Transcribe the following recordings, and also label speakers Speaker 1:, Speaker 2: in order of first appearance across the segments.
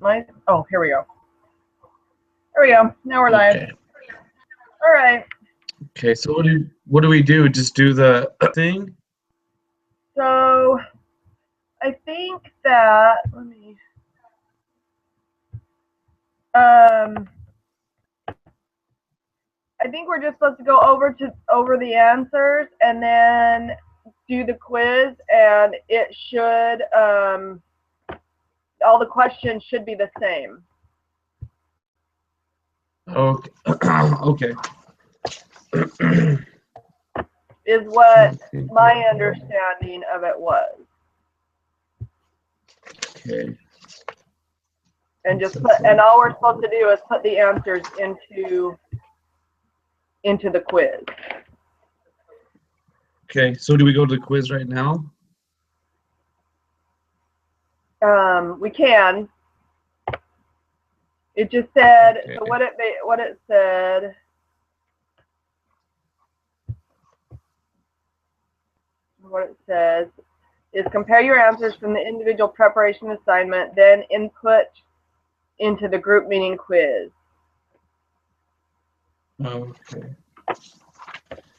Speaker 1: Oh, here we go. There we go. Now we're live.
Speaker 2: Okay.
Speaker 1: All right.
Speaker 2: Okay. So what do we do? Just do the thing?
Speaker 1: So I think that I think we're just supposed to go over the answers and then do the quiz, and it should all the questions should be the same.
Speaker 2: Okay. Okay.
Speaker 1: Is what my understanding of it was.
Speaker 2: Okay.
Speaker 1: And just and all we're supposed to do is put the answers into the quiz.
Speaker 2: Okay. So do we go to the quiz right now?
Speaker 1: We can. It just said,
Speaker 2: okay.
Speaker 1: So what it said. What it says is compare your answers from the individual preparation assignment, then input into the group meeting quiz.
Speaker 2: Okay.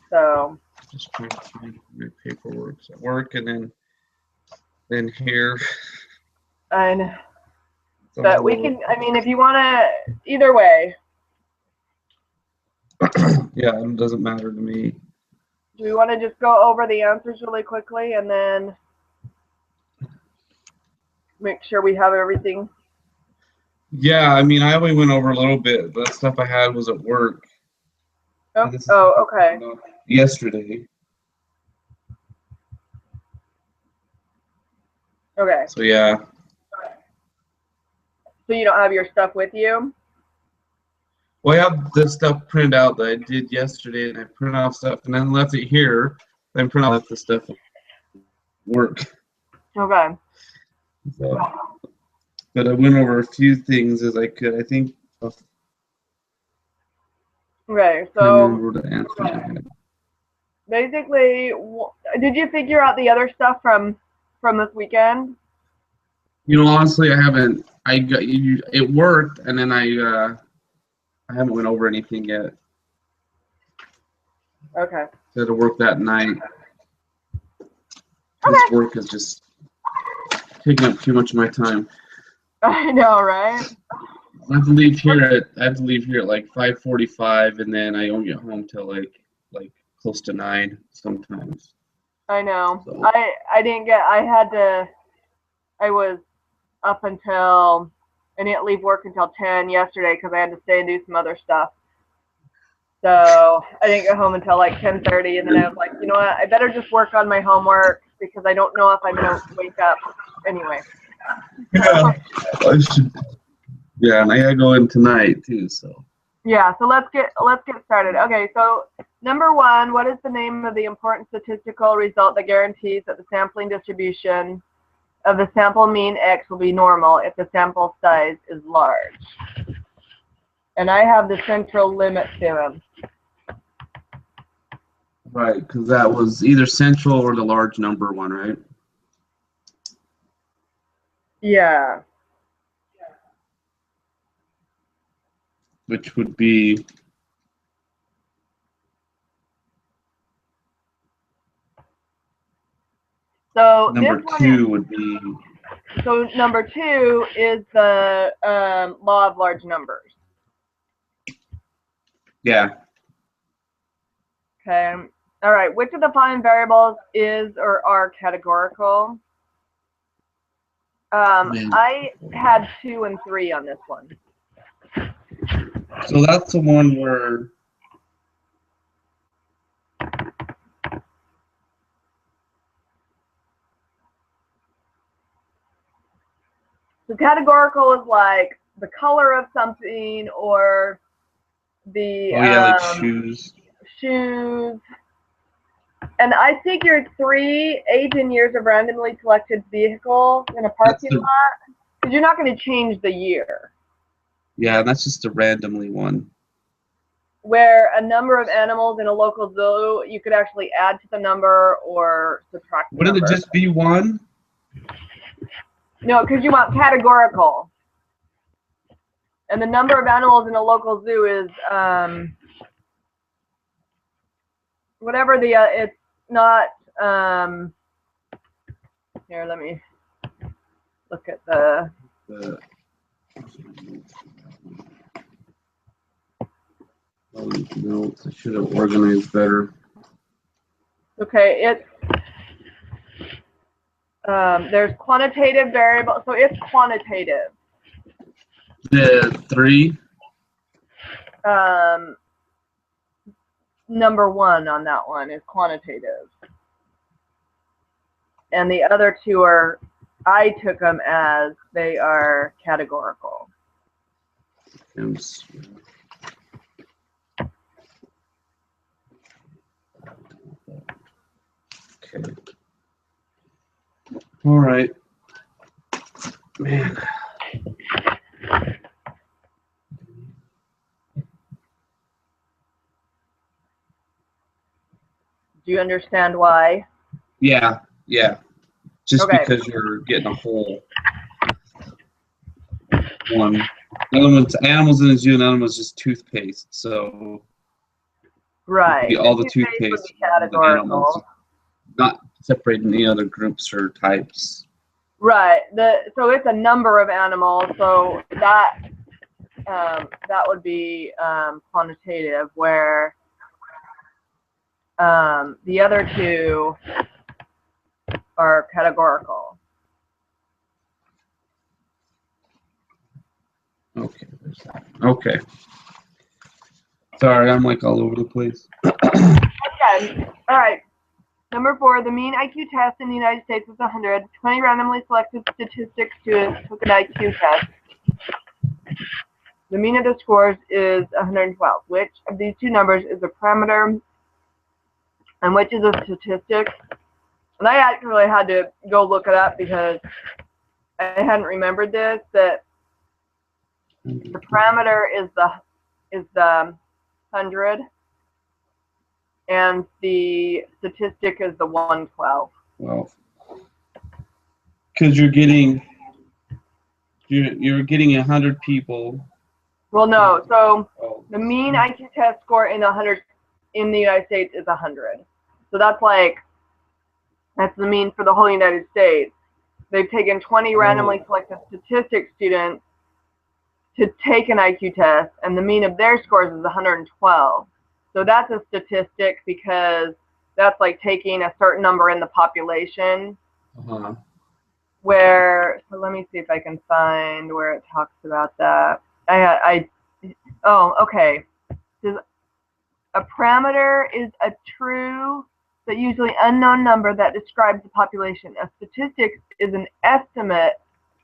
Speaker 1: So
Speaker 2: just trying to find my paperwork at work, and then here.
Speaker 1: I know. But we can. I mean, if you want to, either way.
Speaker 2: Yeah, it doesn't matter to me.
Speaker 1: Do we want to just go over the answers really quickly and then make sure we have everything?
Speaker 2: Yeah, I mean, I only went over a little bit. The stuff I had was at work.
Speaker 1: Oh, okay.
Speaker 2: Yesterday.
Speaker 1: Okay.
Speaker 2: So, yeah.
Speaker 1: So you don't have your stuff with you?
Speaker 2: Well, I have the stuff printed out that I did yesterday, and I printed off stuff, and then left it here. Then print out the stuff at work.
Speaker 1: Okay.
Speaker 2: So, but I went over a few things as I could. I think.
Speaker 1: Okay, so
Speaker 2: remember the answer.
Speaker 1: Basically, did you figure out the other stuff from this weekend?
Speaker 2: You know, honestly, I haven't. It worked, and then I haven't went over anything yet.
Speaker 1: Okay.
Speaker 2: I had to work that night.
Speaker 1: Okay.
Speaker 2: This work is just taking up too much of my time.
Speaker 1: I know, right?
Speaker 2: I have to leave here at like 5:45, and then I don't get home till like close to 9 sometimes.
Speaker 1: I know.
Speaker 2: So.
Speaker 1: I was up until, I didn't leave work until 10 yesterday because I had to stay and do some other stuff. So I didn't get home until like 10:30, and then I was like, you know what, I better just work on my homework because I don't know if I'm going to wake up anyway.
Speaker 2: Yeah, I should. Yeah, and I gotta go in tonight too. So.
Speaker 1: Yeah, so let's get started. Okay, so number 1, what is the name of the important statistical result that guarantees that the sampling distribution of the sample mean X will be normal if the sample size is large? And I have the central limit theorem.
Speaker 2: Right, because that was either central or the large number one, right?
Speaker 1: Yeah.
Speaker 2: Which would be
Speaker 1: so
Speaker 2: number 2 would be.
Speaker 1: So number 2 is the law of large numbers.
Speaker 2: Yeah.
Speaker 1: Okay. All right. Which of the following variables is or are categorical? I had 2 and 3 on this one.
Speaker 2: So that's the one where.
Speaker 1: So categorical is like the color of something or the
Speaker 2: like shoes.
Speaker 1: Shoes. And I figured 3 age and years of randomly selected vehicle in a parking lot, because you're not going to change the year.
Speaker 2: Yeah, that's just a randomly one.
Speaker 1: Where a number of animals in a local zoo, you could actually add to the number or subtract the number.
Speaker 2: Wouldn't it just be 1?
Speaker 1: No, because you want categorical. And the number of animals in a local zoo is whatever the it's not here, let me look at the
Speaker 2: notes. I should have organized better.
Speaker 1: okay, it's there's quantitative variable, so it's quantitative.
Speaker 2: The 3.
Speaker 1: Number 1 on that one is quantitative. And the other 2 are, I took them as they are categorical.
Speaker 2: Okay. All right. Man.
Speaker 1: Do you understand why?
Speaker 2: Yeah. Just
Speaker 1: okay.
Speaker 2: Because you're getting a whole one. Another one's animals in the zoo, and another one's just toothpaste. So
Speaker 1: right,
Speaker 2: all the toothpaste
Speaker 1: would be categorical.
Speaker 2: Not separating any other groups or types.
Speaker 1: Right. So it's a number of animals. So that would be quantitative, where the other 2 are categorical.
Speaker 2: Okay. Okay. Sorry, I'm like all over the place.
Speaker 1: Okay. All right. Number 4, the mean IQ test in the United States is 100. 20 randomly selected statistics took an IQ test. The mean of the scores is 112. Which of these 2 numbers is a parameter and which is a statistic? And I actually had to go look it up because I hadn't remembered this, that the parameter is the 100 and the statistic is the 112.
Speaker 2: Well, because you're getting 100 people.
Speaker 1: Well, no. So the mean IQ test score in the United States is 100. So that's the mean for the whole United States. They've taken 20 randomly selected statistics students to take an IQ test, and the mean of their scores is 112. So that's a statistic because that's like taking a certain number in the population. Where, so let me see if I can find where it talks about that. Oh, okay. A parameter is a true but usually unknown number that describes the population. A statistic is an estimate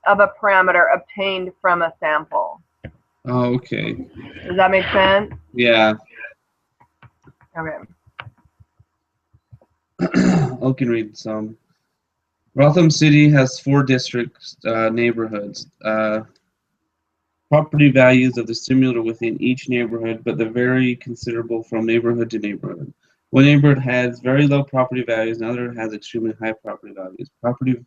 Speaker 1: of a parameter obtained from a sample.
Speaker 2: Oh, okay.
Speaker 1: Does that make sense?
Speaker 2: Yeah.
Speaker 1: Okay.
Speaker 2: I can read some. Rotham City has 4 districts, neighborhoods. Property values of the similar within each neighborhood, but they vary considerable from neighborhood to neighborhood. One neighborhood has very low property values, another has extremely high property values. Property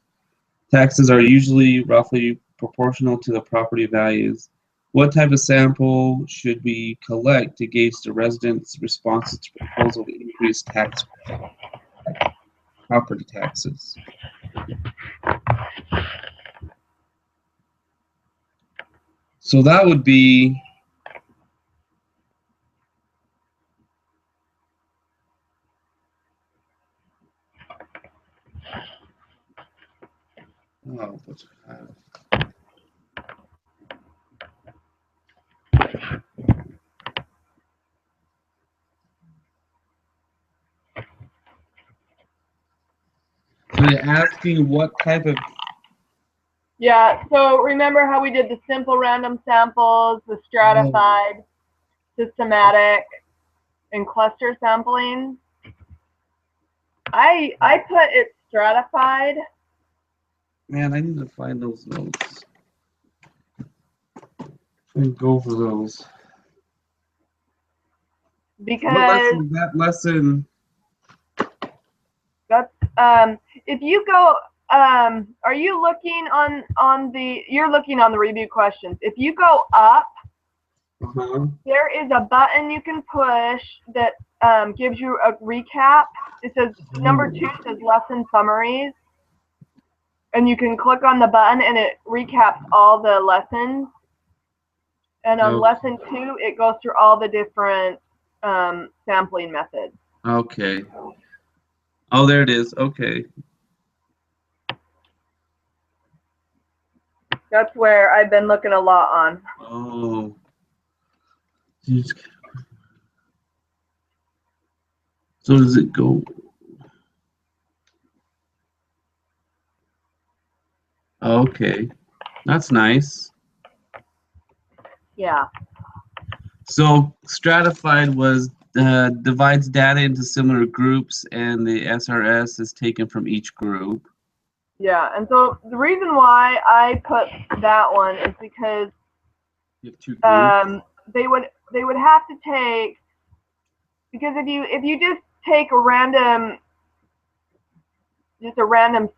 Speaker 2: taxes are usually roughly proportional to the property values. What type of sample should we collect to gauge the residents' responses to proposal to increase property taxes? So that would be so they're asking what type of.
Speaker 1: Yeah, so remember how we did the simple random samples, the stratified, systematic, and cluster sampling? I put it stratified.
Speaker 2: Man, I need to find those notes. And go over those.
Speaker 1: Because
Speaker 2: that lesson.
Speaker 1: That's if you go are you looking on the, you're looking on the review questions. If you go up
Speaker 2: Uh-huh.
Speaker 1: there is a button you can push that gives you a recap. It says number 2 says lesson summaries, and you can click on the button and it recaps all the lessons. And on lesson 2, it goes through all the different sampling methods.
Speaker 2: Okay. Oh, there it is. Okay.
Speaker 1: That's where I've been looking a lot on.
Speaker 2: Oh. So does it go? Okay. That's nice.
Speaker 1: Yeah.
Speaker 2: So stratified was divides data into similar groups, and the SRS is taken from each group.
Speaker 1: Yeah, and so the reason why I put that one is because
Speaker 2: You have 2 groups.
Speaker 1: they would have to take, because if you just take a random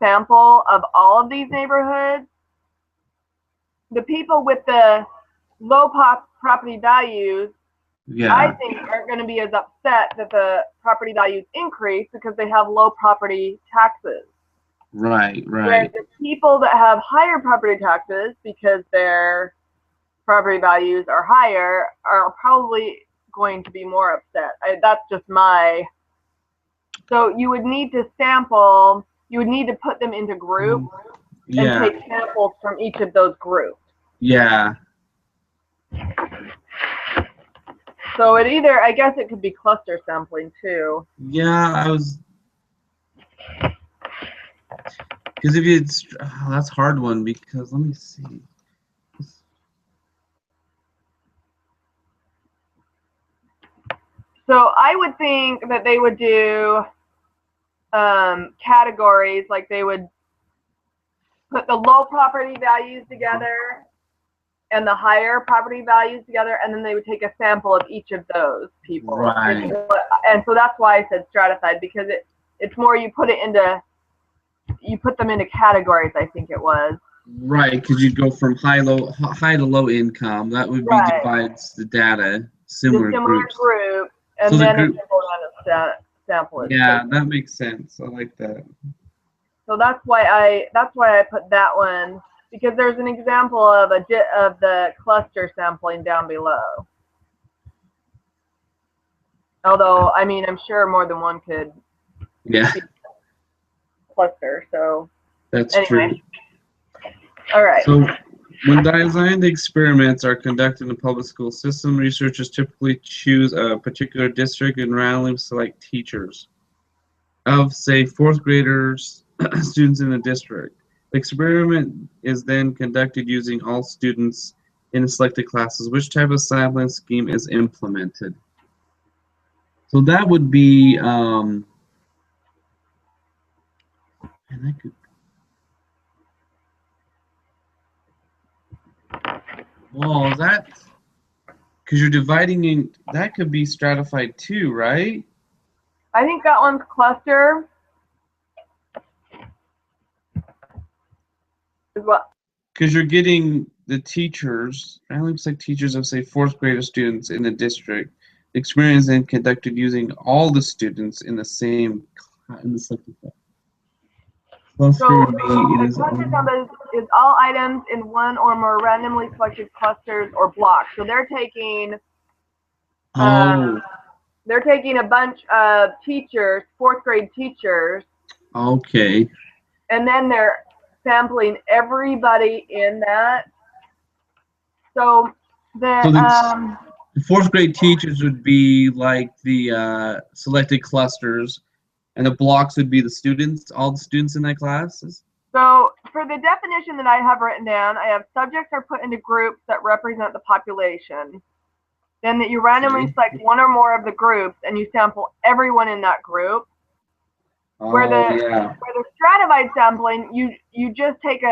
Speaker 1: sample of all of these neighborhoods, the people with the low property values,
Speaker 2: Yeah.
Speaker 1: I think, aren't going to be as upset that the property values increase because they have low property taxes.
Speaker 2: Right.
Speaker 1: Whereas the people that have higher property taxes because their property values are higher are probably going to be more upset. That's just my. So you would need to sample. You would need to put them into groups and take samples from each of those groups.
Speaker 2: Yeah.
Speaker 1: So it either, I guess it could be cluster sampling too.
Speaker 2: Yeah, I was. Because if it's that's a hard one, because let me see.
Speaker 1: So I would think that they would do categories, like they would put the low property values together and the higher property values together, and then they would take a sample of each of those people.
Speaker 2: Right.
Speaker 1: And so that's why I said stratified, because it's more you put them into categories, I think it was.
Speaker 2: Right, because you'd go from high to low income. That would be divides the data similar groups.
Speaker 1: And
Speaker 2: so
Speaker 1: then
Speaker 2: the group,
Speaker 1: a sample.
Speaker 2: Yeah, that makes sense. I like that.
Speaker 1: So that's why I put that one, because there's an example of the cluster sampling down below. Although, I mean, I'm sure more than one could.
Speaker 2: Yeah.
Speaker 1: Cluster. So.
Speaker 2: That's
Speaker 1: anyway.
Speaker 2: true.
Speaker 1: All right.
Speaker 2: So when designed experiments are conducted in a public school system, researchers typically choose a particular district and randomly select teachers of, say, 4th graders, students in the district. The experiment is then conducted using all students in the selected classes. Which type of sampling scheme is implemented? So that would be, and that could. Well, is that because you're dividing in? That could be stratified too, right?
Speaker 1: I think that one's cluster. What?
Speaker 2: Because you're getting the teachers, randomly select teachers of, say, 4th grader students in the district. The experiment is then conducted using all the students in the same selected class. Cluster would be
Speaker 1: is all items in one or more randomly selected clusters or blocks. So they're taking a bunch of teachers, 4th grade teachers.
Speaker 2: Okay.
Speaker 1: And then they're sampling everybody in that. So the
Speaker 2: 4th grade teachers would be like the selected clusters. And the blocks would be the students, all the students in that class?
Speaker 1: So for the definition that I have written down, I have subjects are put into groups that represent the population. Then that you randomly select one or more of the groups and you sample everyone in that group. Where the stratified sampling, you just take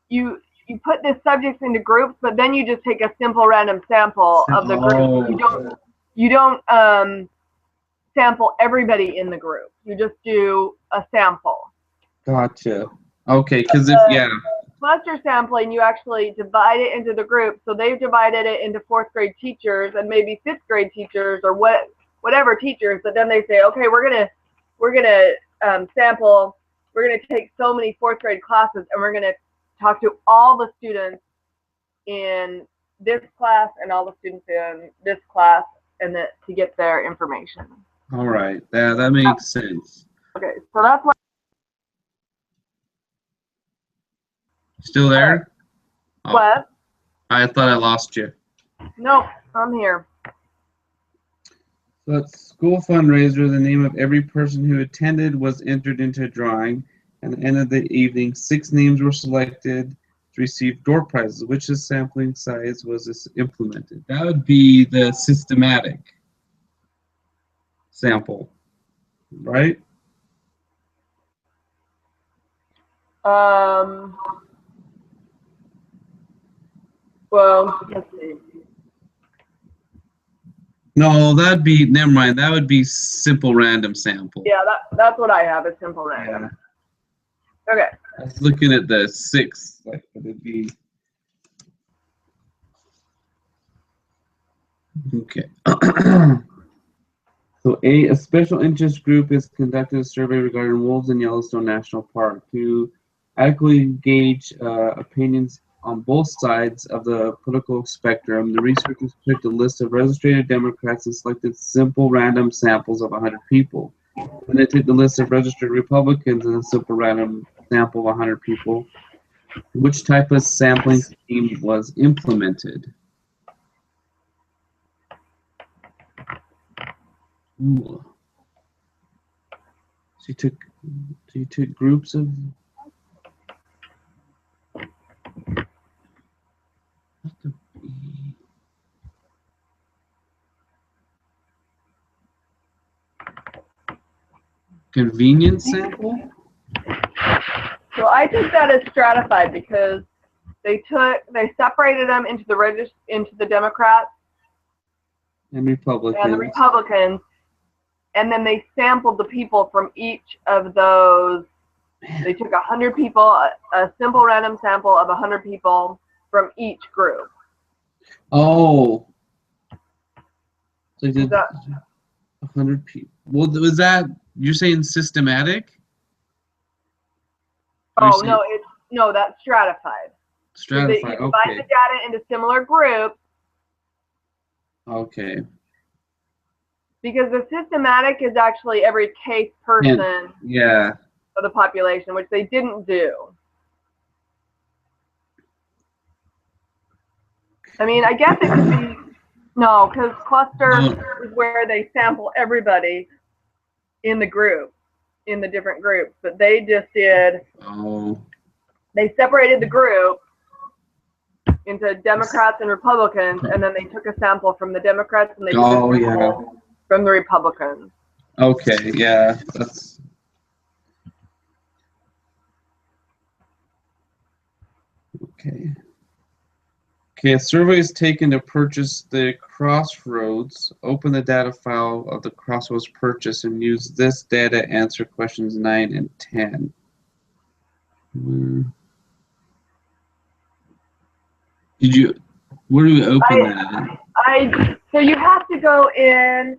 Speaker 1: you put the subjects into groups, but then you just take a simple random sample of the group. You don't sample everybody in the group. You just do a sample.
Speaker 2: Gotcha. Okay, because
Speaker 1: cluster sampling, you actually divide it into the groups. So they've divided it into fourth grade teachers and maybe fifth grade teachers or whatever teachers. But then they say, okay, we're gonna sample. We're gonna take so many fourth grade classes, and we're gonna talk to all the students in this class and all the students in this class, and to get their information.
Speaker 2: All right. Yeah, that makes sense.
Speaker 1: Okay, so that's what.
Speaker 2: Still there? Oh,
Speaker 1: What?
Speaker 2: I thought I lost you.
Speaker 1: Nope, I'm here.
Speaker 2: So at school fundraiser, the name of every person who attended was entered into a drawing. At the end of the evening, 6 names were selected to receive door prizes. Which sampling size was this implemented? That would be the systematic sample, right?
Speaker 1: Well, let's see.
Speaker 2: No, that'd be, never mind. That would be simple random sample.
Speaker 1: Yeah, that's what I have, is simple random.
Speaker 2: Yeah.
Speaker 1: Okay.
Speaker 2: I was looking at the 6, like it'd be. Okay. So a special interest group has conducted a survey regarding wolves in Yellowstone National Park to adequately gauge opinions on both sides of the political spectrum. The researchers picked a list of registered Democrats and selected simple random samples of 100 people. Then they took the list of registered Republicans and a simple random sample of 100 people. Which type of sampling scheme was implemented? Ooh. So you took groups of. Convenience sample?
Speaker 1: So I took that as stratified because they separated them into the Democrats
Speaker 2: And Republicans.
Speaker 1: and the Republicans, and then they sampled the people from each of those. They took 100 people, a simple random sample of 100 people from each group.
Speaker 2: Oh. So they did 100 people. Well, was that, you're saying systematic?
Speaker 1: Oh, no, that's stratified.
Speaker 2: Stratified,
Speaker 1: You divide the data into similar groups.
Speaker 2: Okay.
Speaker 1: Because the systematic is actually every case person
Speaker 2: yeah.
Speaker 1: of the population, which they didn't do. I mean, I guess it could be, no, because cluster is where they sample everybody in the group, in the different groups. But they just did, they separated the group into Democrats and Republicans, and then they took a sample from the Democrats and they took a sample from the Republicans.
Speaker 2: Okay, yeah, that's. Okay. Okay, a survey is taken to purchase the Crossroads. Open the data file of the Crossroads purchase and use this data to answer questions 9 and 10. Where do we open that?
Speaker 1: So you have to go in,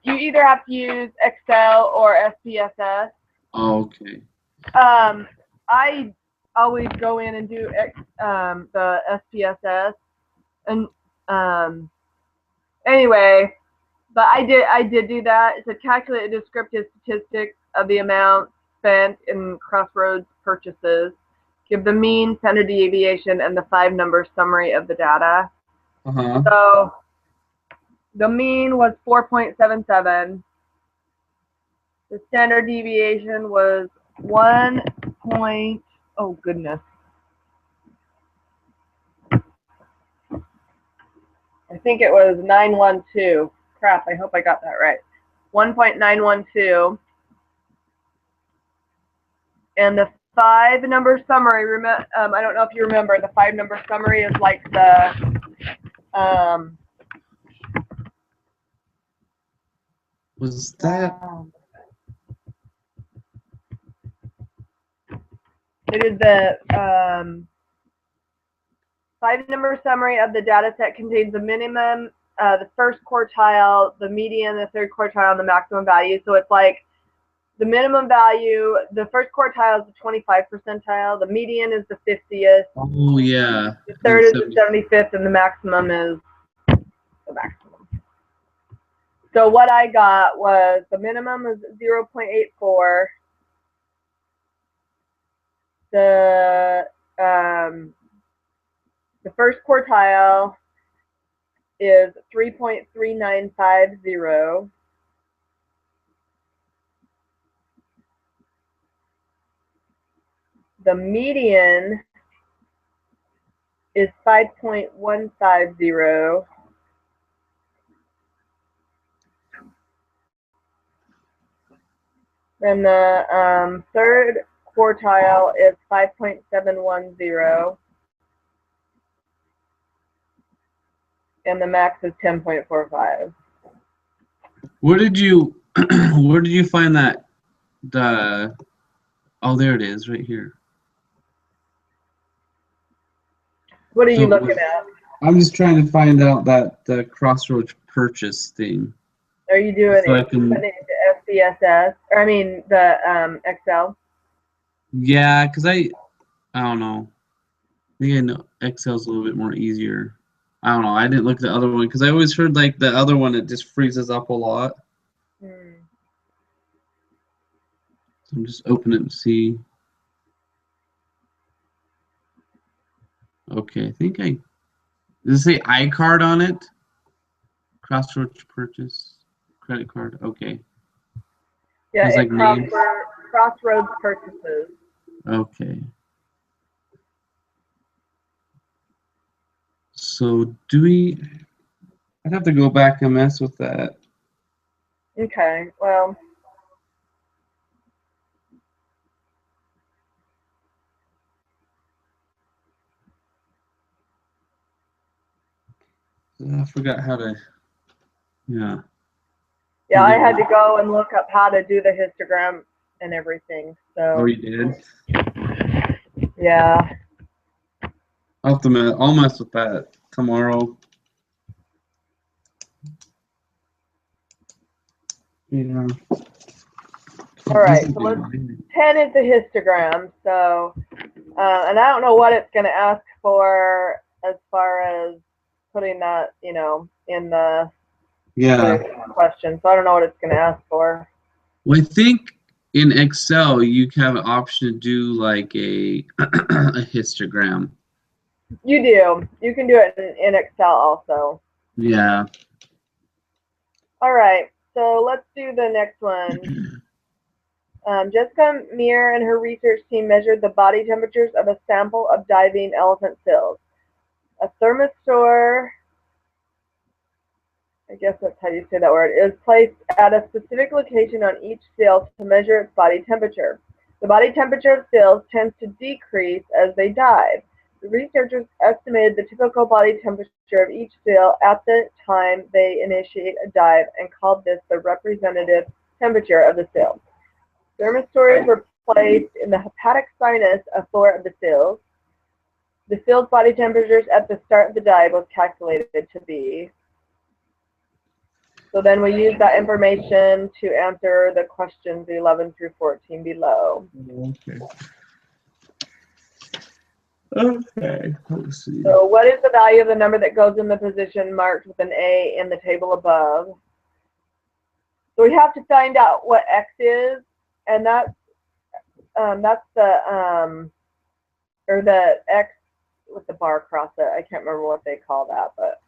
Speaker 1: you either have to use Excel or SPSS.
Speaker 2: Oh, okay.
Speaker 1: I always go in and do the SPSS, and anyway, but I did do that. It's a calculate a descriptive statistics of the amount spent in Crossroads purchases. Give the mean, standard deviation, and the 5-number summary of the data. So the mean was 4.77. The standard deviation was 1. Oh goodness. I think it was 912. Crap, I hope I got that right. 1.912. And the 5-number summary, I don't know if you remember, the 5-number summary is like the
Speaker 2: was that
Speaker 1: We did the 5-number summary of the data set contains the minimum, the first quartile, the median, the third quartile, and the maximum value. So it's like the minimum value, the first quartile is the 25th percentile, the median is the 50th.
Speaker 2: Oh, yeah.
Speaker 1: The third is the 75th, and the maximum is the maximum. So what I got was the minimum is 0.84. The first quartile is 3.3950. The median is 5.150. Then the third quartile is 5.710. And the max is 10.45.
Speaker 2: Where did you find that? Oh, there it is, right here.
Speaker 1: What are you looking at?
Speaker 2: I'm just trying to find out that the Crossroads purchase thing.
Speaker 1: Are you doing
Speaker 2: So
Speaker 1: it? Putting it into SPSS, or I mean the Excel?
Speaker 2: Yeah, because I don't know. I think I know Excel's a little bit more easier. I don't know. I didn't look at the other one because I always heard like the other one, it just freezes up a lot. So I'm just opening it to see. Okay, I think does it say iCard on it? Crossroads purchase, credit card. Okay.
Speaker 1: Yeah,
Speaker 2: it's like
Speaker 1: Crossroads purchases.
Speaker 2: Okay. So I'd have to go back and mess with that.
Speaker 1: Okay, well.
Speaker 2: I forgot how to, yeah.
Speaker 1: Yeah, I had to go and look up how to do the histogram and everything. So.
Speaker 2: Oh, you did?
Speaker 1: Yeah.
Speaker 2: I'll mess with that tomorrow. Yeah.
Speaker 1: All right, so 10 is the histogram. So, and I don't know what it's going to ask for as far as putting that, in the question. So I don't know what it's going to ask for.
Speaker 2: Well, I think in Excel you have an option to do like a histogram.
Speaker 1: You do. You can do it in Excel also.
Speaker 2: Yeah.
Speaker 1: All right. So let's do the next one. Jessica Meir and her research team measured the body temperatures of a sample of diving elephant seals. A thermistor, I guess that's how you say that word, is placed at a specific location on each seal to measure its body temperature. The body temperature of seals tends to decrease as they dive. The researchers estimated the typical body temperature of each seal at the time they initiate a dive and called this the representative temperature of the seal. Thermistors were placed in the hepatic sinus floor of the seals. The seal's body temperatures at the start of the dive was calculated to be. So then we use that information to answer the questions 11 through 14 below.
Speaker 2: Okay. Okay, let's see.
Speaker 1: So what is the value of the number that goes in the position marked with an A in the table above? So we have to find out what X is, and that's the or the X with the bar across it. I can't remember what they call that, but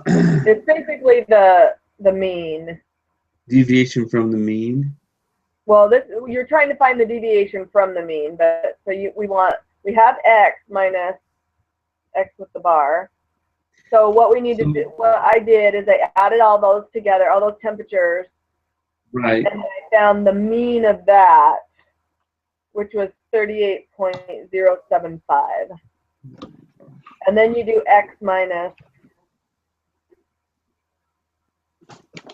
Speaker 1: it's basically the mean.
Speaker 2: Deviation from the mean.
Speaker 1: Well, you're trying to find the deviation from the mean, but so we have X minus X with the bar. So what we need to do, what I did is I added all those together, all those temperatures.
Speaker 2: Right.
Speaker 1: And I found the mean of that, which was 38.075. And then you do X minus.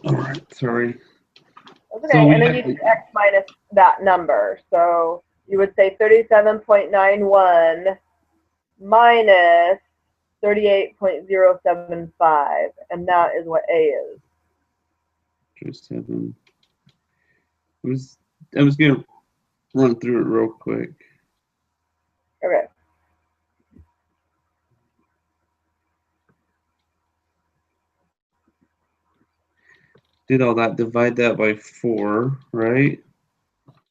Speaker 2: All right, sorry.
Speaker 1: Okay, and then you do X minus that number. So you would say 37.91 minus 38.075, and that is what A is.
Speaker 2: 37. I'm just gonna run through it real quick.
Speaker 1: Okay.
Speaker 2: Did all that, divide that by 4, right?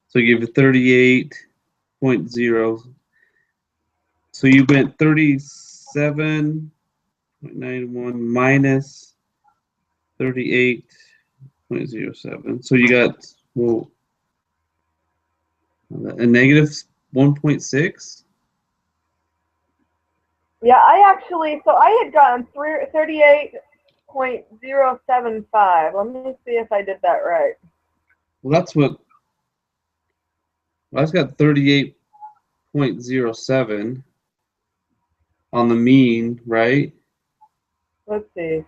Speaker 2: So you give it 38.0. So you went 37.91 minus 38.07. So you got, well, a negative 1.6.
Speaker 1: Yeah, I had gotten 38.075. Let me see if I did that right.
Speaker 2: Well, that's what, well, I just got 38.07 on the mean, right?
Speaker 1: Let's see.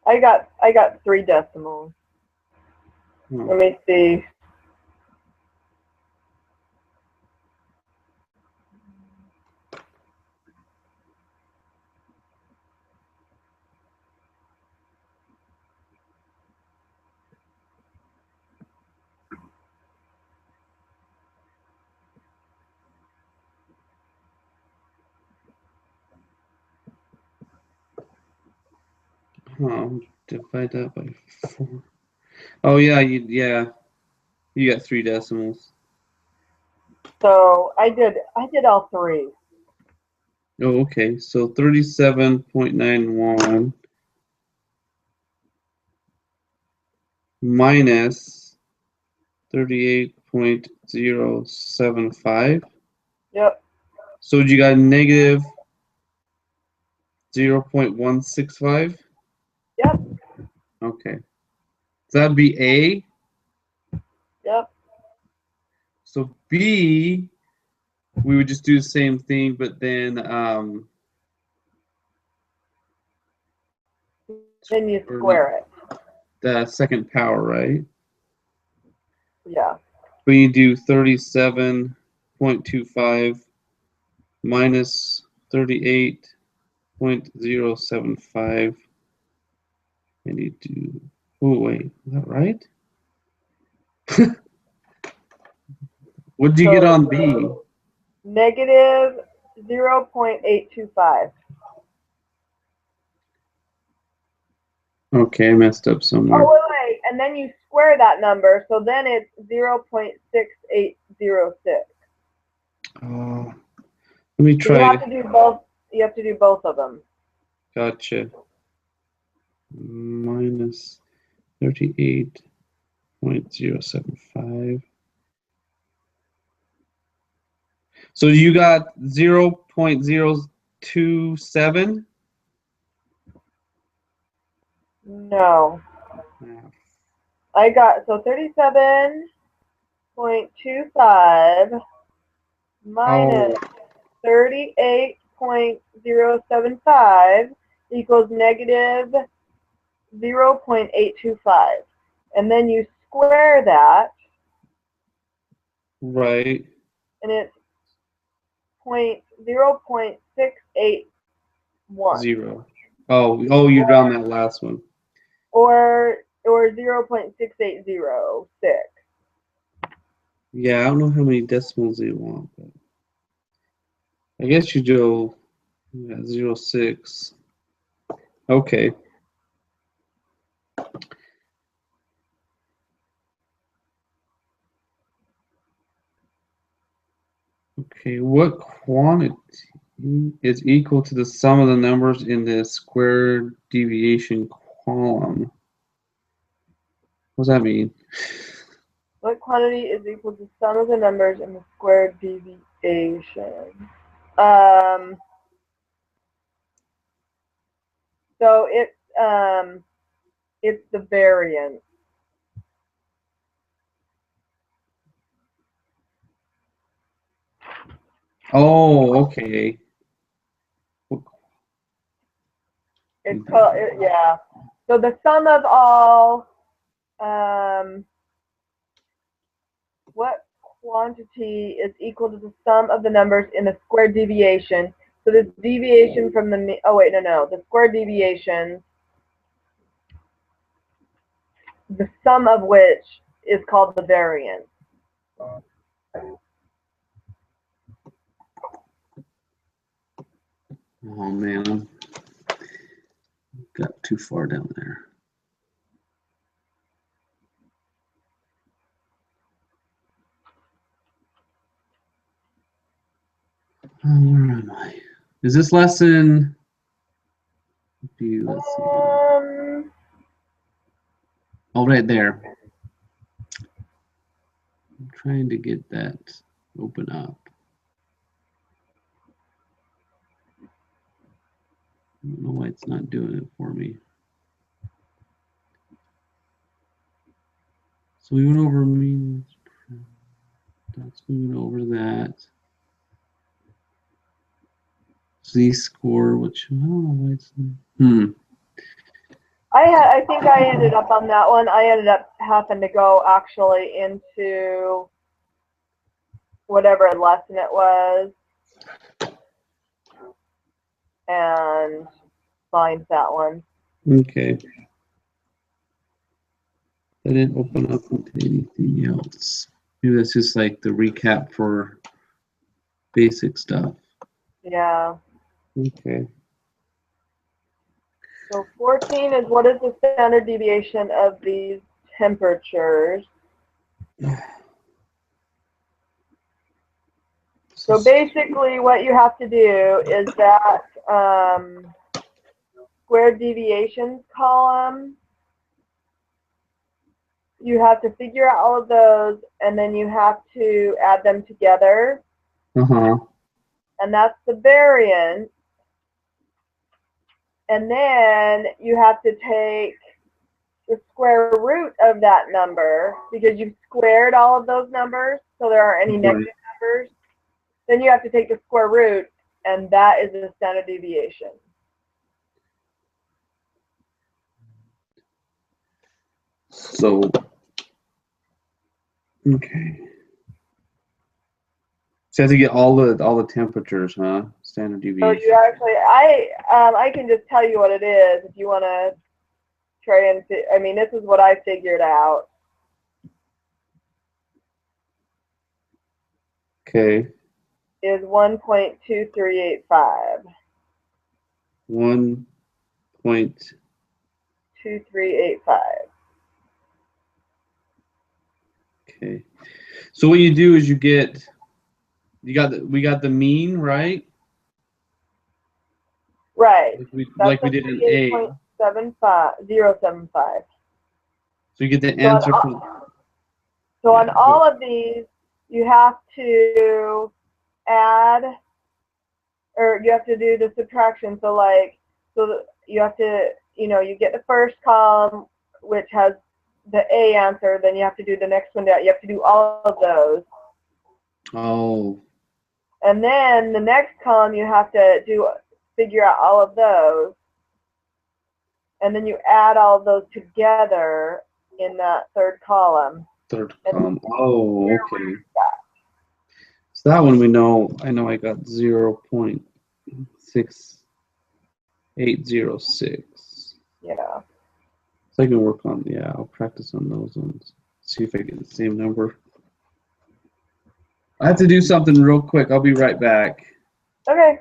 Speaker 1: I got 3 decimals.
Speaker 2: Oh.
Speaker 1: Let me see.
Speaker 2: Divide that by 4. Oh yeah, you got 3 decimals.
Speaker 1: So I did all 3.
Speaker 2: Oh, okay. So 37.91 minus 38.075.
Speaker 1: Yep.
Speaker 2: So you got negative 0.165.
Speaker 1: Yep.
Speaker 2: Okay. So that'd be A.
Speaker 1: Yep.
Speaker 2: So B, we would just do the same thing, but then
Speaker 1: you square it.
Speaker 2: the second power, right?
Speaker 1: Yeah.
Speaker 2: But you do 37.25 minus 38.075. And you do, oh wait, is that right? What did you get on B?
Speaker 1: Negative 0.825.
Speaker 2: Okay, I messed up somewhere.
Speaker 1: Oh, wait. And then you square that number, so then it's 0.6806.
Speaker 2: Let me
Speaker 1: So you
Speaker 2: try.
Speaker 1: have to do both. You have to do both of them.
Speaker 2: Gotcha. Minus 38.075. So you got 0.027?
Speaker 1: No. I got, so 37.25 minus 38.075 equals negative 0.825. And then you square that,
Speaker 2: Right.
Speaker 1: and it's 0.681.
Speaker 2: 0. Oh, you're down that last one.
Speaker 1: Or 0.6806.
Speaker 2: Yeah, I don't know how many decimals you want, but I guess you do 0.6. Okay. Okay, what quantity is equal to the sum of the numbers in the square deviation column? What does that mean?
Speaker 1: What quantity is equal to sum of the numbers in the square deviation? So it's the variance.
Speaker 2: Oh, okay.
Speaker 1: It's called, yeah. So the sum of all, what quantity is equal to the sum of the numbers in the squared deviation. So this deviation from the, oh wait, no, the squared deviation, the sum of which is called the variance.
Speaker 2: Oh man, I got too far down there. Where am I? Is this lesson? Let's see. Oh, right there. I'm trying to get that open up. I don't know why it's not doing it for me. So we went over means. That's moving over that. Z-score, which I don't know why it's.
Speaker 1: I think I ended up on that one. I ended up having to go actually into whatever lesson it was and find that one.
Speaker 2: Okay. I didn't open up into anything else. Maybe that's just like the recap for basic stuff.
Speaker 1: Yeah.
Speaker 2: Okay.
Speaker 1: So 14 is what is the standard deviation of these temperatures? So basically what you have to do is that squared deviations column, you have to figure out all of those and then you have to add them together. And that's the variance. And then you have to take the square root of that number because you've squared all of those numbers, so there aren't any negative numbers. Then you have to take the square root, and that is the standard deviation.
Speaker 2: So, okay. So you have to get all the temperatures, huh? Standard deviation.
Speaker 1: So you actually, I can just tell you what it is if you want to try and, I mean, this is what I figured out.
Speaker 2: Okay.
Speaker 1: Is 1.2385.
Speaker 2: 1.2385. Okay. So what you do is we got the mean, right?
Speaker 1: Right.
Speaker 2: Like we did in A.
Speaker 1: 0.75.
Speaker 2: So you get the answer from.
Speaker 1: So on all of these, you have to add, or you have to do the subtraction. So you have to, you get the first column, which has the A answer, then you have to do the next one down. You have to do all of those.
Speaker 2: Oh.
Speaker 1: And then the next column, you have to figure out all of those. And then you add all of those together in that third column.
Speaker 2: Third column. Oh, okay. So that one we know. I know I got 0.6806.
Speaker 1: Yeah.
Speaker 2: So I can work on. Yeah, I'll practice on those ones. See if I get the same number. I have to do something real quick. I'll be right back.
Speaker 1: Okay.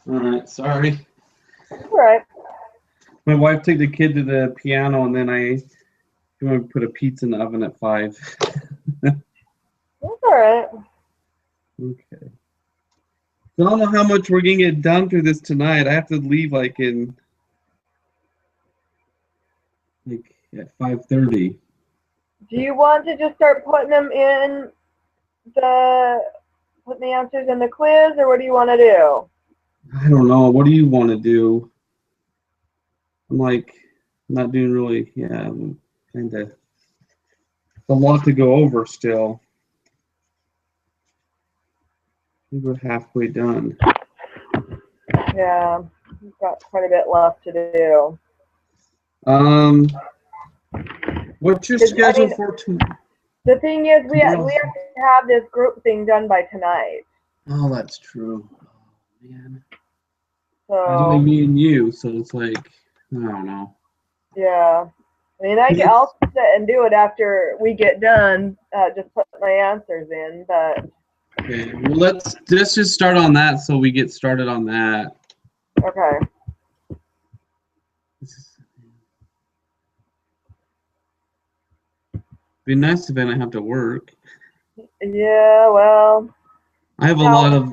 Speaker 2: All right, sorry.
Speaker 1: All right.
Speaker 2: My wife took the kid to the piano, and then I want to put a pizza in the oven at 5.
Speaker 1: That's all right.
Speaker 2: Okay. So I don't know how much we're gonna get done through this tonight. I have to leave like at 5:30.
Speaker 1: Do you want to just start putting them in putting the answers in the quiz, or what do you want to do?
Speaker 2: I don't know. What do you want to do? I'm like not doing really. Yeah, I'm kind of a lot to go over still. I think we're halfway done.
Speaker 1: Yeah, we've got quite a bit left to do.
Speaker 2: What's your schedule for tomorrow?
Speaker 1: The thing is, we have to have this group thing done by tonight.
Speaker 2: Oh, that's true. Oh, man.
Speaker 1: So
Speaker 2: It's only me and you, so it's like, I don't know.
Speaker 1: Yeah. I mean, I'll sit and do it after we get done, just put my answers in, but.
Speaker 2: Okay, well, let's just start on that so we get started on that.
Speaker 1: Okay.
Speaker 2: Be nice if I didn't have to work.
Speaker 1: Yeah, well.
Speaker 2: I have a lot of.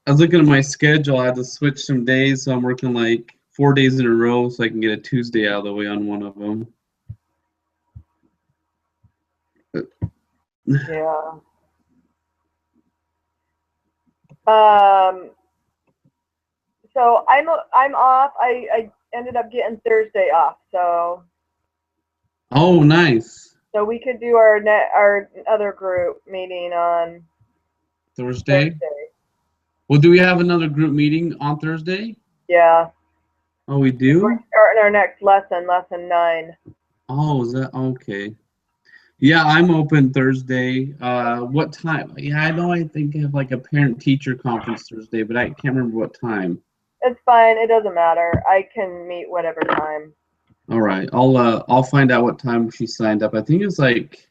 Speaker 2: I was looking at my schedule. I had to switch some days, so I'm working like 4 days in a row, so I can get a Tuesday out of the way on one of them.
Speaker 1: Yeah. So I'm off. I ended up getting Thursday off, so.
Speaker 2: Oh, nice.
Speaker 1: So we could do our other group meeting on
Speaker 2: Thursday. Well, do we have another group meeting on Thursday?
Speaker 1: Yeah.
Speaker 2: Oh, we do?
Speaker 1: We're starting our next lesson, lesson 9.
Speaker 2: Oh, is that okay? Yeah, I'm open Thursday. What time? Yeah, I know. I think I have like a parent-teacher conference Thursday, but I can't remember what time.
Speaker 1: It's fine. It doesn't matter. I can meet whatever time.
Speaker 2: All right. I'll find out what time she signed up. I think it was like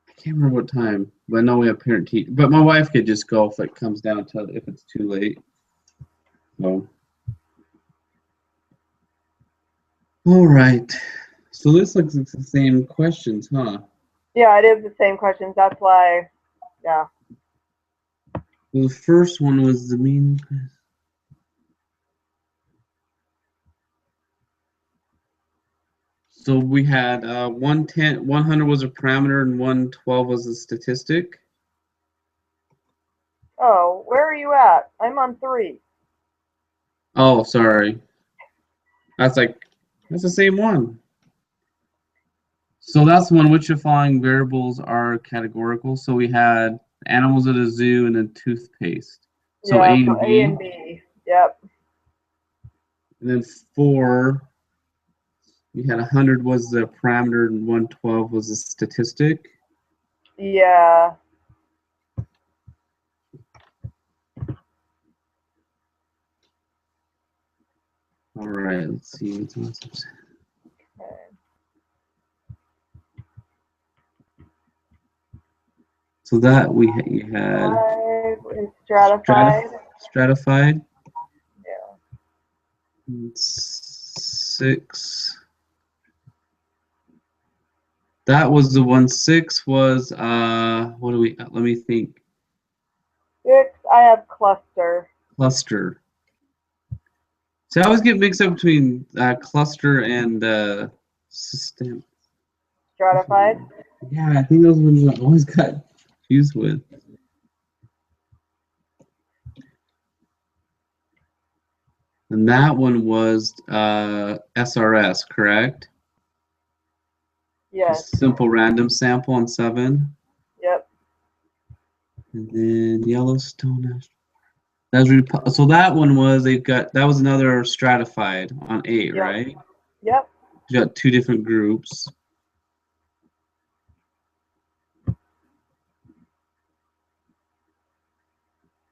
Speaker 2: I can't remember what time, but I know we have parent-teacher. But my wife could just go if it comes down to if it's too late. So. All right. So this looks like the same questions, huh?
Speaker 1: Yeah, it is the same questions. That's why, yeah.
Speaker 2: Well, the first one was the mean. So we had 100 was a parameter and 112 was a statistic.
Speaker 1: Oh, where are you at? I'm on 3.
Speaker 2: Oh, sorry. That's the same one. So that's one. Which of the following variables are categorical? So we had animals at a zoo and then toothpaste. So
Speaker 1: Yeah,
Speaker 2: A and
Speaker 1: so
Speaker 2: B.
Speaker 1: A and B. Yep.
Speaker 2: And then 4. We had 100 was the parameter and 112 was the statistic.
Speaker 1: Yeah.
Speaker 2: All right, let's see.
Speaker 1: Okay.
Speaker 2: So that you had
Speaker 1: 5 is stratified.
Speaker 2: Stratified.
Speaker 1: Yeah.
Speaker 2: 6. That was the one. 6 was what do we? Let me think.
Speaker 1: 6, I have cluster.
Speaker 2: Cluster. So I always get mixed up between cluster and system.
Speaker 1: Stratified.
Speaker 2: Yeah, I think those ones I always got confused with. And that one was SRS, correct?
Speaker 1: Yes.
Speaker 2: Just simple random sample on 7.
Speaker 1: Yep.
Speaker 2: And then Yellowstone. So that one was that was another stratified on 8,
Speaker 1: Yep.
Speaker 2: right?
Speaker 1: Yep.
Speaker 2: You got 2 different groups.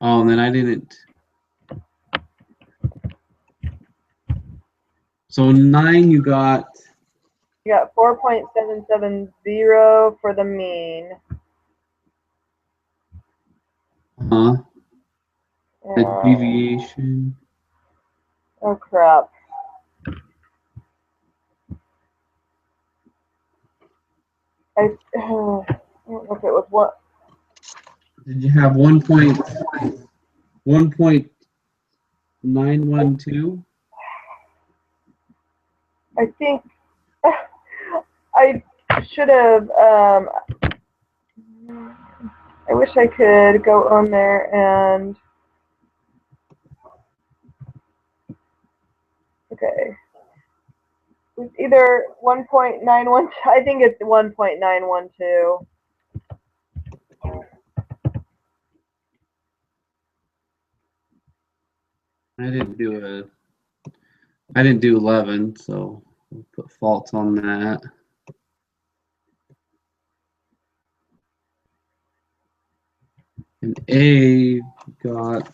Speaker 2: Oh, and then I didn't. So 9 you got.
Speaker 1: You got 4.770 for the mean.
Speaker 2: A deviation.
Speaker 1: Oh crap. I don't know if it was what.
Speaker 2: Did you have 1.912?
Speaker 1: I think I should have. I wish I could go on there and. Okay. It's either 1.912. I think it's 1.912.
Speaker 2: I didn't do 11, so we'll put faults on that. And A got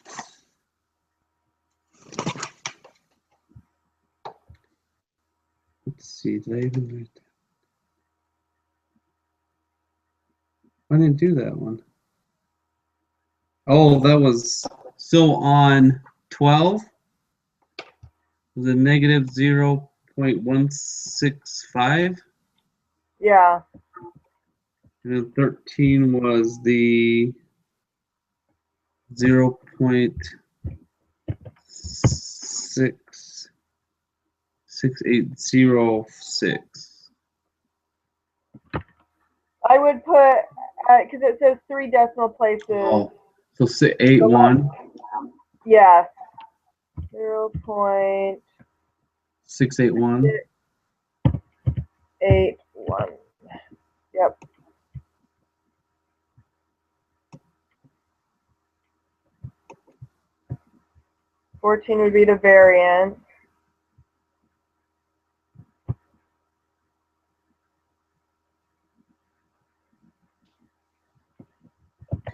Speaker 2: let's see, did I even write that? I didn't do that one. Oh, that was so on 12 was a negative 0.165.
Speaker 1: Yeah.
Speaker 2: And then 13 was the 0.6806.
Speaker 1: I would put, because it says 3 decimal places.
Speaker 2: Oh, so 81.
Speaker 1: Yes. 0.681.
Speaker 2: 681.
Speaker 1: Yep. $14 would be the variance.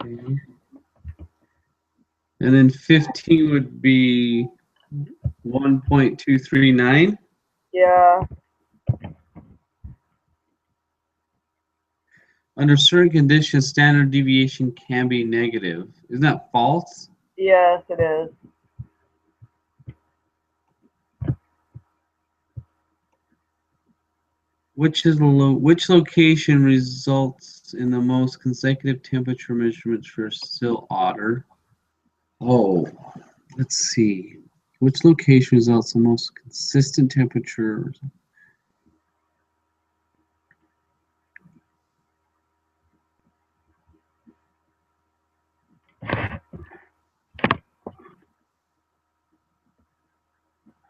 Speaker 2: Okay. And then 15 would be 1.239.
Speaker 1: Yeah.
Speaker 2: Under certain conditions, standard deviation can be negative. Isn't that false?
Speaker 1: Yes, it is.
Speaker 2: Which location results in the most consecutive temperature measurements for a still otter? Oh, let's see. Which location results in the most consistent temperature? I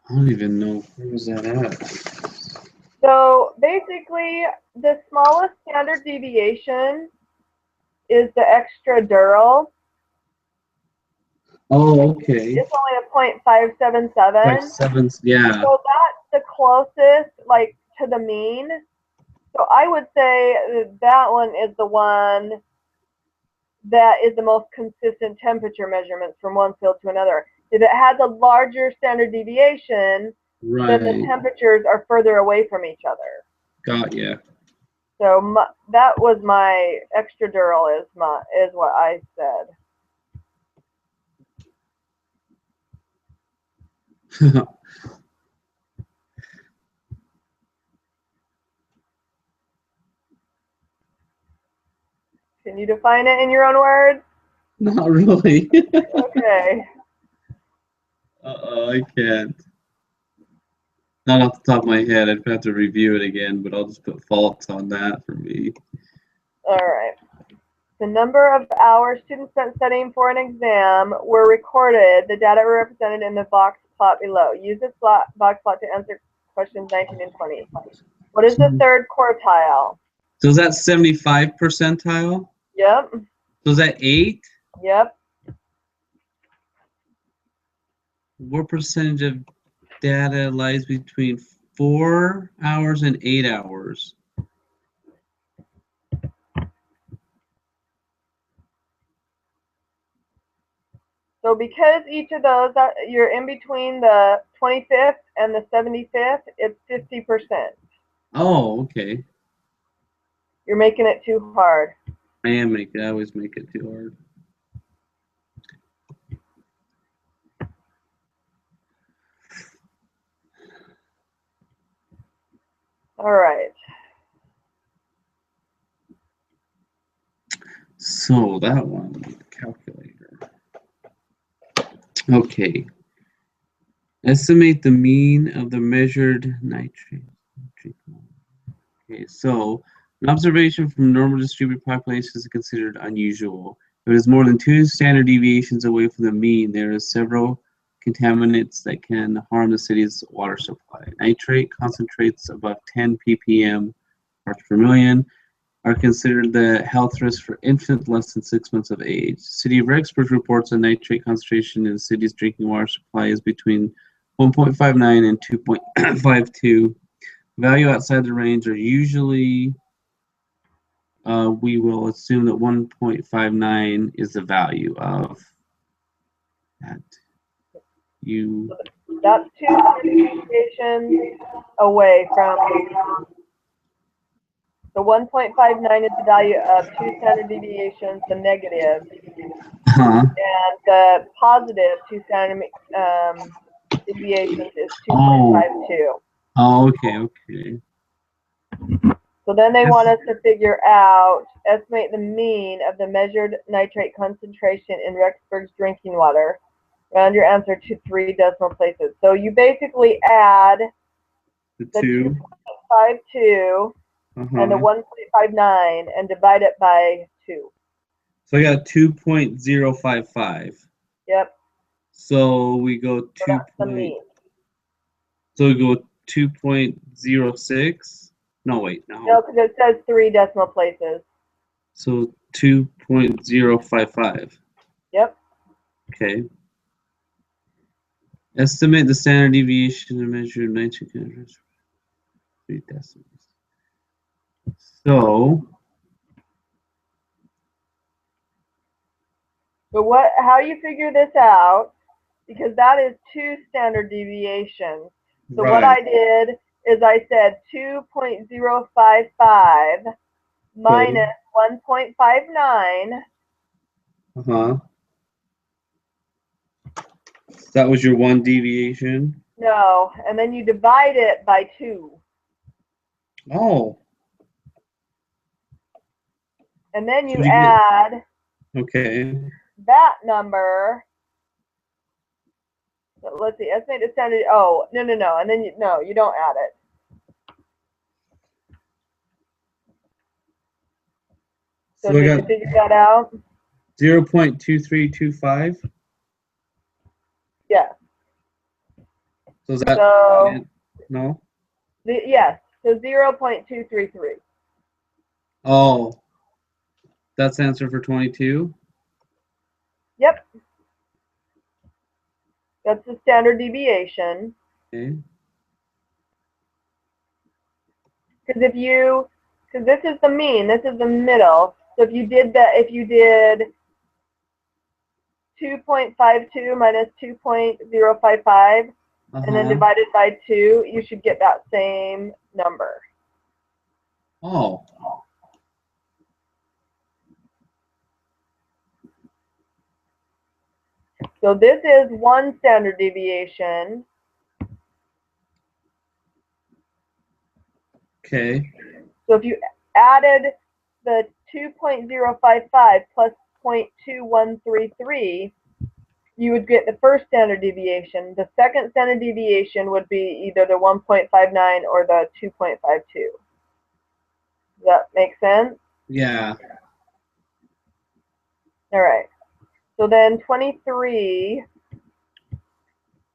Speaker 2: don't even know where was that at.
Speaker 1: So basically, the smallest standard deviation is the extradural.
Speaker 2: Oh, okay.
Speaker 1: It's only a 0.577.
Speaker 2: Like 7, yeah.
Speaker 1: So that's the closest, like, to the mean. So I would say that one is the one that is the most consistent temperature measurements from one field to another. If it has a larger standard deviation, then the
Speaker 2: Right.
Speaker 1: temperatures are further away from each other.
Speaker 2: Got ya.
Speaker 1: So that was my extradural is what I said. Can you define it in your own words?
Speaker 2: Not really.
Speaker 1: Okay.
Speaker 2: I can't. Not off the top of my head. I'd have to review it again, but I'll just put faults on that for me.
Speaker 1: All right. The number of hours students spent studying for an exam were recorded. The data were represented in the box plot below. Use this box plot to answer questions 19 and 20. What is the third quartile?
Speaker 2: So is that 75 percentile?
Speaker 1: Yep.
Speaker 2: So is that 8?
Speaker 1: Yep.
Speaker 2: What percentage of data lies between 4 hours and 8 hours?
Speaker 1: So because each of those, you're in between the 25th and the 75th, it's 50%.
Speaker 2: Oh, okay.
Speaker 1: You're making it too hard.
Speaker 2: I always make it too hard.
Speaker 1: All right.
Speaker 2: So that one, calculator. Okay. Estimate the mean of the measured nitrate. Okay, so an observation from normal distributed populations is considered unusual. If it is more than 2 standard deviations away from the mean, there are several contaminants that can harm the city's water supply. Nitrate concentrates above 10 ppm parts per million are considered the health risk for infants less than 6 months of age. City of Rexburg reports a nitrate concentration in the city's drinking water supply is between 1.59 and 2.52. Value outside the range are usually, we will assume that 1.59 is the value of that.
Speaker 1: That's 2 standard deviations away from. So 1.59 is the value of 2 standard deviations, the negative, and the positive 2 standard deviations is 2.52.
Speaker 2: Oh, okay.
Speaker 1: So then they want us to figure out, estimate the mean of the measured nitrate concentration in Rexburg's drinking water. Round your answer to 3 decimal places. So you basically add the 2.52 and the 1.59 and divide it by 2.
Speaker 2: So I got 2.055.
Speaker 1: Yep.
Speaker 2: So we go 2.
Speaker 1: So that's the mean.
Speaker 2: So we go 2.06. No, wait, no.
Speaker 1: No, because it says 3 decimal places.
Speaker 2: So 2.055.
Speaker 1: Yep.
Speaker 2: Okay. Estimate the standard deviation of measured nitrate concentration. 3 decimals. So
Speaker 1: how you figure this out, because that is 2 standard deviations. So what I did is I said 2.055 minus 1.59.
Speaker 2: That was your 1 deviation?
Speaker 1: No, and then you divide it by 2.
Speaker 2: Oh.
Speaker 1: And then you add that number. So let's see, estimate the standard. Oh, no. And then you don't add it. So did you figure that out?
Speaker 2: 0.2325?
Speaker 1: Yes.
Speaker 2: So is that no?
Speaker 1: Yes. So 0.233.
Speaker 2: Oh. That's the answer for 22?
Speaker 1: Yep. That's the standard deviation.
Speaker 2: Okay.
Speaker 1: Because this is the mean, this is the middle. So if you did 2.52 minus 2.055 and then divided by 2, you should get that same number.
Speaker 2: Oh.
Speaker 1: So this is 1 standard deviation.
Speaker 2: Okay.
Speaker 1: So if you added the 2.055 plus 0.2133, you would get the first standard deviation. The second standard deviation would be either the 1.59 or the 2.52. Does that make sense?
Speaker 2: Yeah.
Speaker 1: All right. So then 23,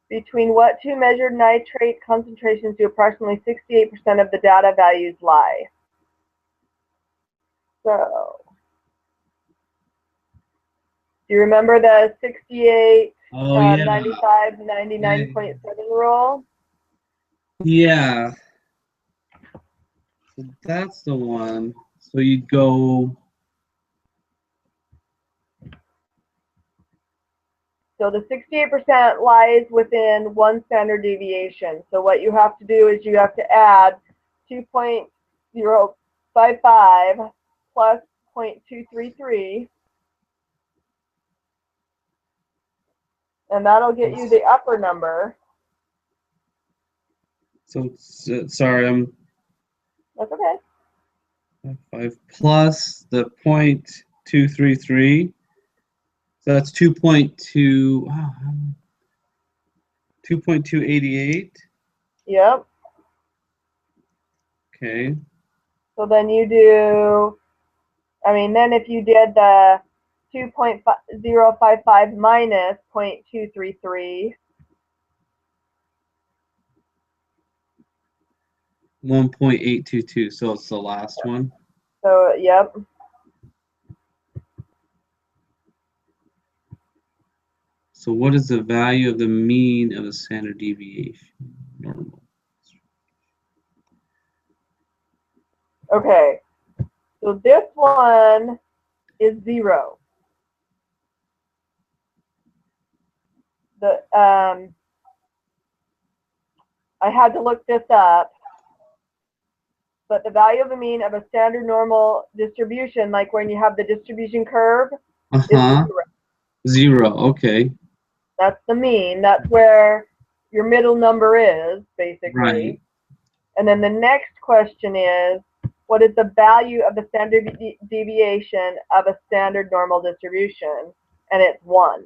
Speaker 1: between what 2 measured nitrate concentrations do approximately 68% of the data values lie? So, do you remember the 68, 95, 99.7 rule?
Speaker 2: Yeah. So that's the one. So you'd go.
Speaker 1: So the 68% lies within 1 standard deviation. So what you have to do is you have to add 2.055 plus 0.233, and that'll get you the upper number.
Speaker 2: So sorry,
Speaker 1: That's okay.
Speaker 2: 5 plus the 0.233. So that's 2.2. Wow, 2.288.
Speaker 1: Yep.
Speaker 2: Okay.
Speaker 1: So then you do, then if you did the 2.055 minus 0.233,
Speaker 2: 1.822. So it's the last one.
Speaker 1: so yep.
Speaker 2: So what is the value of the mean of the standard deviation? Normal.
Speaker 1: Okay. So this one is 0. I had to look this up, but the value of the mean of a standard normal distribution, like when you have the distribution curve, is 0.
Speaker 2: 0. Okay.
Speaker 1: That's the mean. That's where your middle number is, basically.
Speaker 2: Right.
Speaker 1: And then the next question is, what is the value of the standard deviation of a standard normal distribution? And it's 1.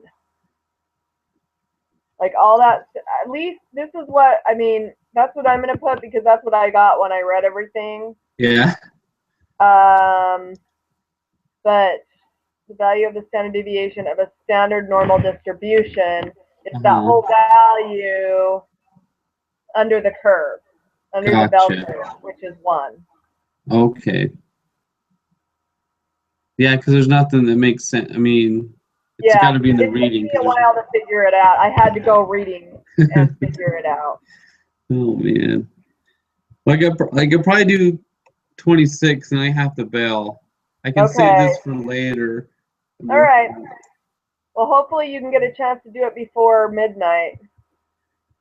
Speaker 1: Like all that, at least this is what, that's what I'm going to put because that's what I got when I read everything.
Speaker 2: Yeah.
Speaker 1: But the value of the standard deviation of a standard normal distribution is that whole value under the curve, under the bell curve, which is 1.
Speaker 2: Okay. Yeah, because there's nothing that makes sense. It's got to be in the reading.
Speaker 1: It took me a while to figure it out. I had to go reading and figure it out.
Speaker 2: Oh man, I could probably do 26, and I have to bail. I can save this for later.
Speaker 1: All right. Well, hopefully you can get a chance to do it before midnight.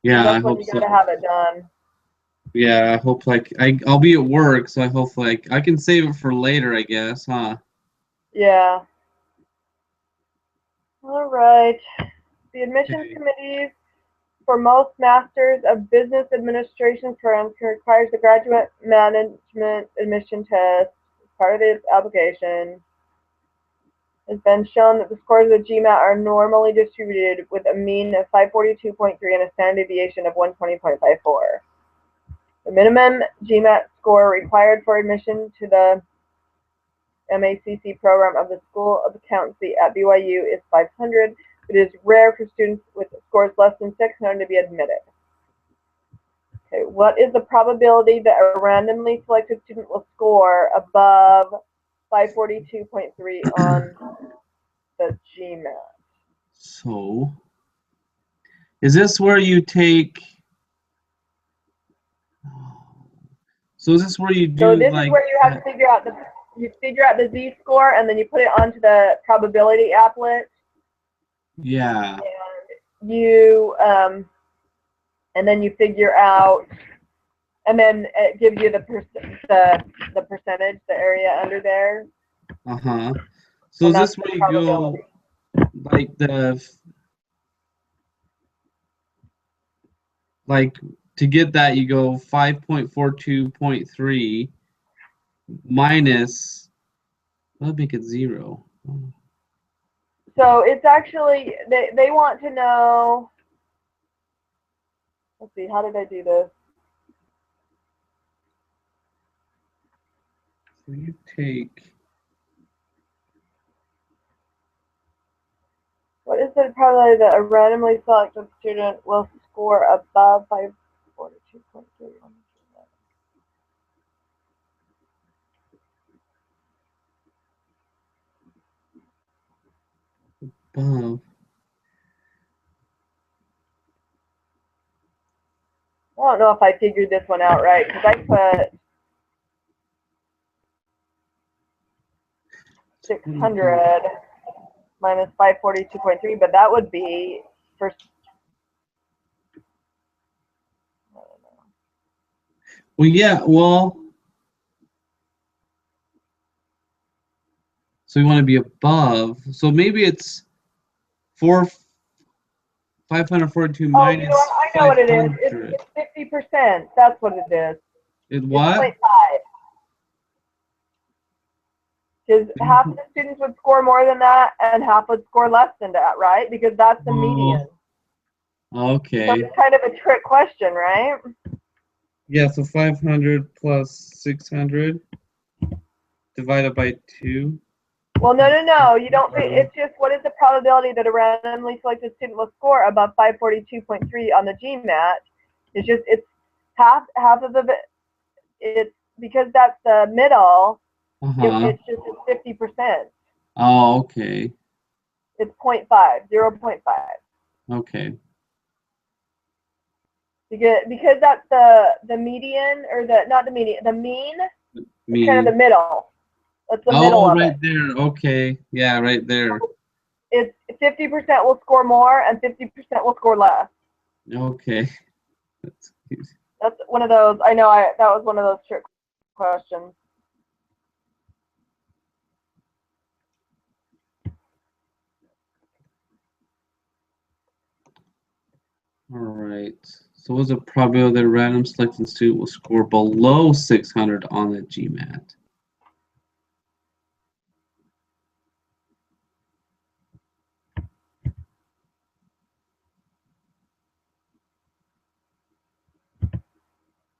Speaker 2: Yeah,
Speaker 1: that's when you gotta have it done.
Speaker 2: Yeah, I hope I'll be at work, so I hope I can save it for later, I guess, huh?
Speaker 1: Yeah. All right. The admissions committees for most Masters of Business Administration programs requires the graduate management admission test as part of the application. It's been shown that the scores of GMAT are normally distributed with a mean of 542.3 and a standard deviation of 120.54. The minimum GMAT score required for admission to the MACC program of the School of Accountancy at BYU is 500. It is rare for students with scores less than 600 to be admitted. Okay, what is the probability that a randomly selected student will score above 542.3 on the GMAT?
Speaker 2: So, is this where you take? So is this where you do?
Speaker 1: So this is where you have to figure out the Z-score and then you put it onto the probability applet.
Speaker 2: Yeah.
Speaker 1: And you and then you figure out, and then it gives you the percentage, the area under there.
Speaker 2: So is this where you go, to get that you go 5.42.3 minus, that'll make it 0.
Speaker 1: So it's actually, they want to know, let's see, how did I do this?
Speaker 2: So you take,
Speaker 1: what is the probability that a randomly selected student will score above 542.3 on the
Speaker 2: above?
Speaker 1: I don't know if I figured this one out right, because I put 600 minus 542.3, but that would be for, I don't know.
Speaker 2: Well, yeah, so you want to be above, so maybe it's 542 minus.
Speaker 1: Oh, I know what it is. It's 50%. That's what it is.
Speaker 2: It's what?
Speaker 1: It's Because half of the students would score more than that, and half would score less than that, right? Because that's the median.
Speaker 2: Okay.
Speaker 1: So it's kind of a trick question, right?
Speaker 2: Yeah, so 500 plus 600 divided by 2.
Speaker 1: Well, no. You don't. It's just what is the probability that a randomly selected student will score above 542.3 on the GMAT? It's half of it's because that's the middle. It's just 50%.
Speaker 2: Oh, okay.
Speaker 1: It's 0.5, 0.5.
Speaker 2: Okay.
Speaker 1: Because that's the median, or not the median, the mean. It's kind of the middle. That's the middle of
Speaker 2: right
Speaker 1: it.
Speaker 2: there. Okay. Yeah, right there.
Speaker 1: It's 50% will score more and 50% will score less.
Speaker 2: Okay.
Speaker 1: That's one of those. I know. That was one of those trick questions.
Speaker 2: All right. So what's the probability that a random selected student will score below 600 on the GMAT?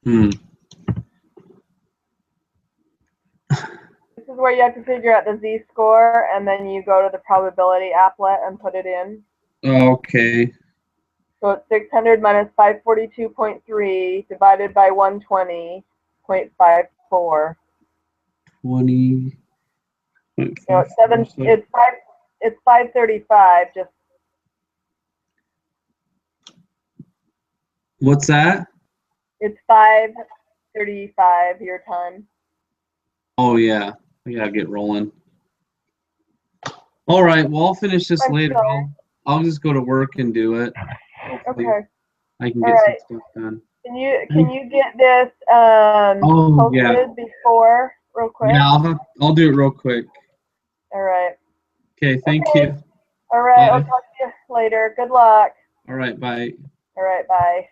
Speaker 1: This is where you have to figure out the z-score, and then you go to the probability applet and put it in.
Speaker 2: Okay.
Speaker 1: So it's 600 minus 542.3 divided by 120.54.
Speaker 2: 20.
Speaker 1: So it's 535. Just
Speaker 2: what's that?
Speaker 1: it's 5:35 your time.
Speaker 2: Oh yeah, we gotta get rolling. All right, well I'll finish this later. I'll just go to work and do it. Hopefully
Speaker 1: Okay.
Speaker 2: I can get some stuff done.
Speaker 1: Can you get this posted before real quick?
Speaker 2: Yeah, I'll do it real quick.
Speaker 1: All right.
Speaker 2: Okay, thank you.
Speaker 1: All right,
Speaker 2: Bye.
Speaker 1: I'll talk to you later. Good luck.
Speaker 2: All right, bye.
Speaker 1: All right, bye.